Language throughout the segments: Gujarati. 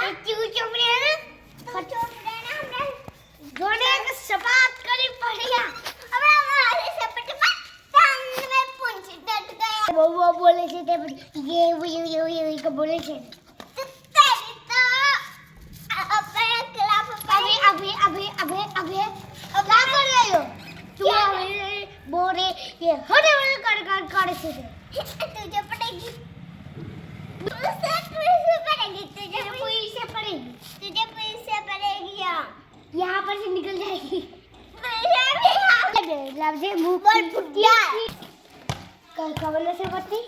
चू चोपड़े ना खचोपड़े ना हमने जोने के सपाट करी पड़िया હવે અમારે સપટ પતંગ મે પૂંછ ડટ ગયા બહુ બોલે છે તે ये કે બોલે છે अभी क्या कर रहे हो तुम बोरे ये हरे कर से तुझे पड़ेगी तुझे पैसे पड़ेगी यहाँ पर से निकल जाएगी लफ्ज़ मुंह पर फुटिया कल खबर से पड़ती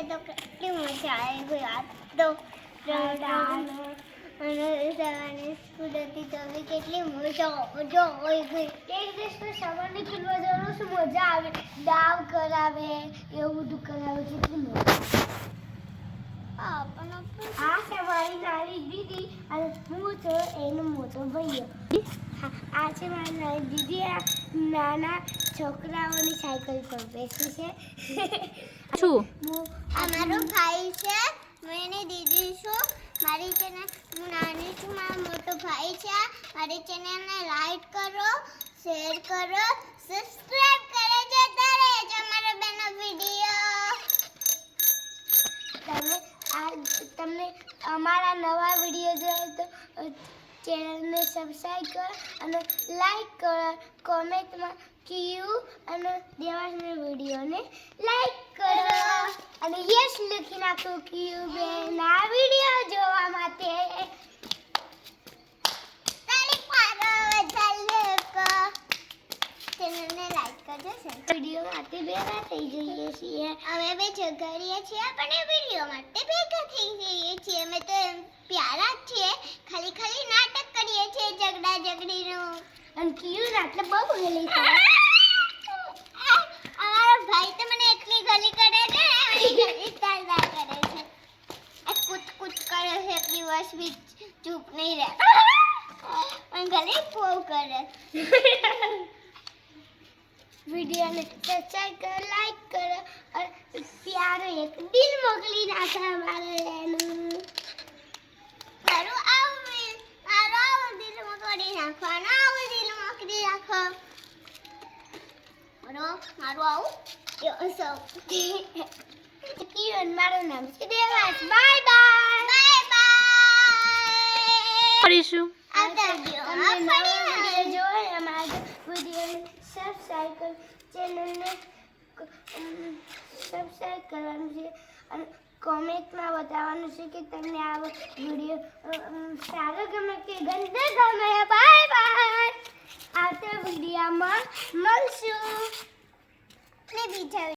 तो कितनी मजा आएगी यार तो સ્કૂલેથી કેટલી મજા હોય એક દિવસ તો સવારની ખુલવા જવાનું શું મજા આવે દાવ કરાવે એવું બધું કરાવે કેટલી મજા આ છે મારી નાની દીદી અને હું છું એનો મોટો ભાઈઓ આ છે મારી નાની દીદી નાના છોકરાઓની સાયકલ પર બેસી છે અમારો ભાઈ છે મેને દીદી છું મારી ચેનલ હું નાની છું મારો મોટો ભાઈ છે મારી ચેનલને લાઈક કરો શેર કરો સબસ્ક્રાઇબ કરે જતા રહેજો અમારો બેનો વિડિયો તમને અમારા નવા વિડિયો જોઈએ તો ચેનલને સબસ્ક્રાઇબ કરો અને લાઈક કરો કોમેન્ટમાં ક્યુ અને દેવાસના વિડિયોને લાઈક કરો અને યસ લખી નાખો ક્યુ બેન આ વિડિયો જોવા માટે તાળી પાડો ચાલો ચેનલને લાઈક કરજો વિડિયો માટે ભેગા થઈ જઈએ છીએ અમે બે ઝઘડીએ છીએ પણ વિડિયો માટે ભેગા થઈ જઈએ છીએ અમે તો પ્યારા છીએ ખાલી નાટક કરીએ છીએ ઝઘડા ઝઘડીનું અને ક્યુ એટલે બહુ ગલી છે અમારો ભાઈ તો મને એટલી ગલી કરે છે ગલી તાલદાર કરે છે આ કૂચ કરે છે એટલી વર્ષ બી ચૂપ નહીં રહે અને ગલી બહુ કરે વીડિયોને સબસ્ક્રાઇબ કરો લાઈક કરો અને પ્યારો એક દિલ મોકલી નાખો અમારે એનું મારું દિલ મોકલી નાખવાનું આવું દિલ મોકલી નાખો મારું આવું મારું નામ છે દેવાસ બાય બાય કરીશું તમને જોઈ અમારા વિડિયોને સબસ્ક્રાઇબ કરો ચેનલને સબસ્ક્રાઇબ કરવાનું છે અને કોમેન્ટમાં બતાવવાનું છે કે તમને આ વિડિયો સારો ગમે કે ગંદો ગમે બાય બાય આવતા વિડિયોમાં મળશું ને બીજા